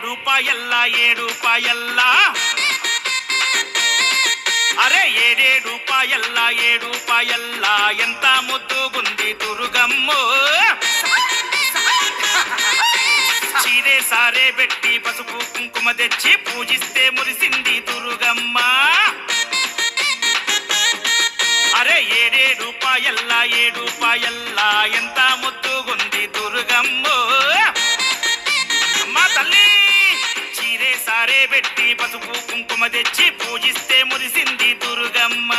రూపాయల్లా 7 రూపాయల్లా అరే 7 రూపాయల్లా 7 రూపాయల్లా ఎంత ముద్దుగుంది దుర్గమ్మో చీరే సారే పెట్టి పసుపు కుంకుమ తెచ్చి పూజిస్తే మురిసింది దుర్గమ్మ అరే 7 రూపాయల్లా 7 రూపాయల్లా ఎంత ముద్దుగుంది దుర్గమ్మో అమ్మ తల్లి చీరే సారే పెట్టి పసుపు కుంకుమ తెచ్చి పూజిస్తే మురిసింది దుర్గమ్మ